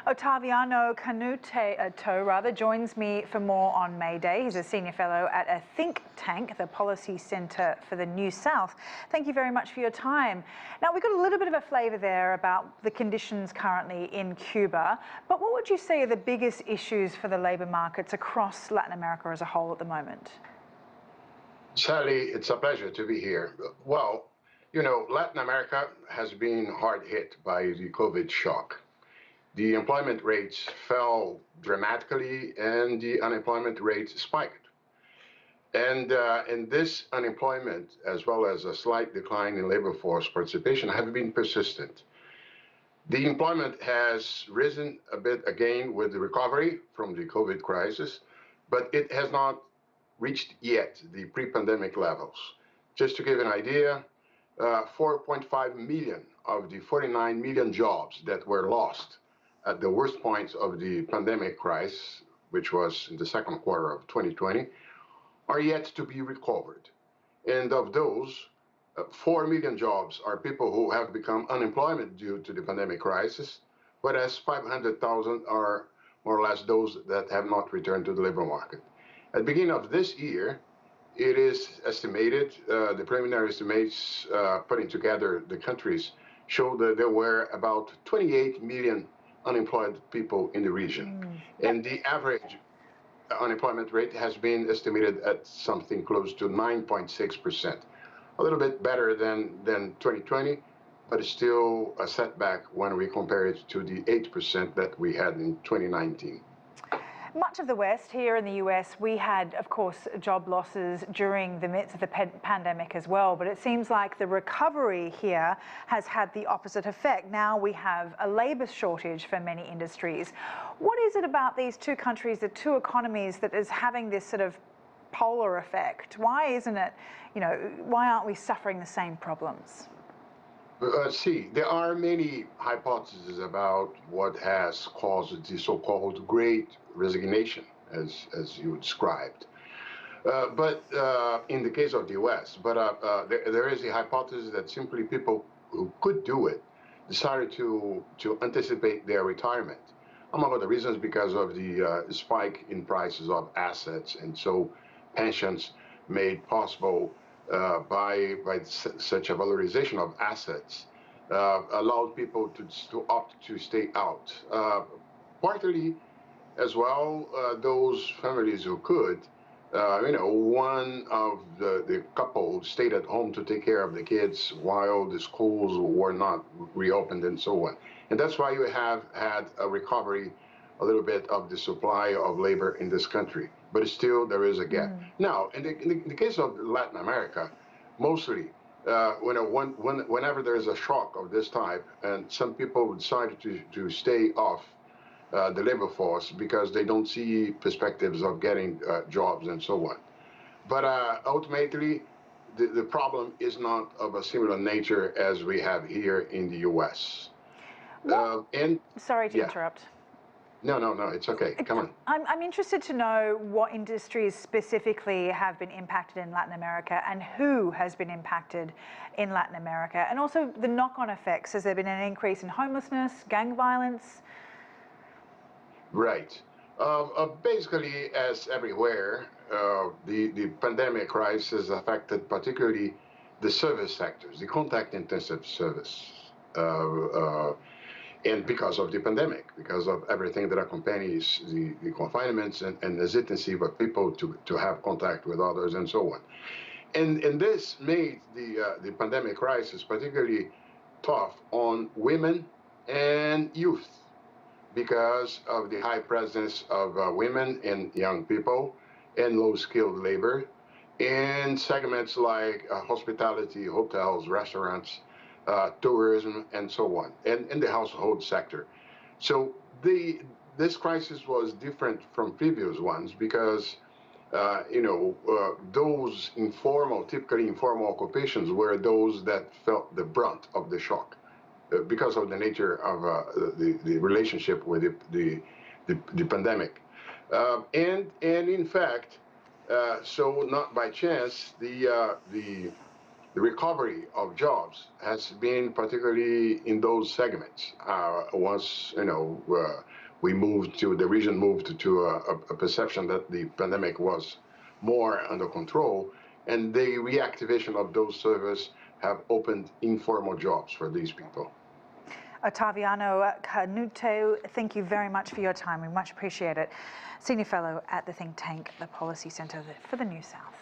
Otaviano Canuto joins me for more on May Day. He's a senior fellow at a think tank, the Policy Centre for the New South. Thank you very much for your time. Now, we got a little bit of a flavour there about the conditions currently in Cuba, but what would you say are the biggest issues for the labour markets across Latin America as a whole at the moment? Sally, it's a pleasure to be here. Well, you know, Latin America has been hard hit by the COVID shock. The employment rates fell dramatically and the unemployment rate spiked. And this unemployment, as well as a slight decline in labor force participation, have been persistent. The employment has risen a bit again with the recovery from the COVID crisis, but it has not reached yet the pre-pandemic levels. Just to give an idea, 4.5 million of the 49 million jobs that were lost at the worst points of the pandemic crisis, which was in the second quarter of 2020, are yet to be recovered. And of those, 4 million jobs are people who have become unemployment due to the pandemic crisis, whereas 500,000 are more or less those that have not returned to the labor market. At the beginning of this year, it is estimated, the preliminary estimates putting together the countries show that there were about 28 million unemployed people in the region. And the average unemployment rate has been estimated at something close to 9.6%. A little bit better than 2020, but it's still a setback when we compare it to the 8% that we had in 2019. Much of the West, here in the US, we had, of course, job losses during the midst of the pandemic as well, but it seems like the recovery here has had the opposite effect. Now we have a labour shortage for many industries. What is it about these two countries, the two economies, that is having this sort of polar effect? Why isn't it, why aren't we suffering the same problems? See, there are many hypotheses about what has caused the so-called Great Resignation, as you described. But in the case of the U.S., there is a hypothesis that simply people who could do it decided to anticipate their retirement, among other reasons because of the spike in prices of assets, and so pensions made possible by such a valorization of assets allowed people to opt to stay out. Partly as well, those families who could, one of the couple stayed at home to take care of the kids while the schools were not reopened and so on. And that's why you have had a recovery a little bit of the supply of labor in this country, but still there is a gap. Now, in the case of Latin America, mostly, whenever there is a shock of this type, and some people decide to stay off the labor force because they don't see perspectives of getting jobs and so on. But ultimately, the problem is not of a similar nature as we have here in the U.S. Sorry to interrupt. No, it's okay. Come on. I'm interested to know what industries specifically have been impacted in Latin America and who has been impacted in Latin America, and also the knock-on effects. Has there been an increase in homelessness, gang violence? Right. Basically, as everywhere, the pandemic crisis affected particularly the service sectors, the contact-intensive service. And because of the pandemic, because of everything that accompanies the confinements and hesitancy of people to have contact with others and so on. And this made the pandemic crisis particularly tough on women and youth because of the high presence of women and young people and low-skilled labor in segments like hospitality, hotels, restaurants, tourism, and so on, and in the household sector. So this crisis was different from previous ones because, those typically informal occupations were those that felt the brunt of the shock because of the nature of the relationship with the pandemic. And in fact, so not by chance, the the recovery of jobs has been particularly in those segments. Once the region moved to a perception that the pandemic was more under control, and the reactivation of those servers have opened informal jobs for these people. Otaviano Canuto, thank you very much for your time. We much appreciate it. Senior Fellow at the think tank, the Policy Centre for the New South.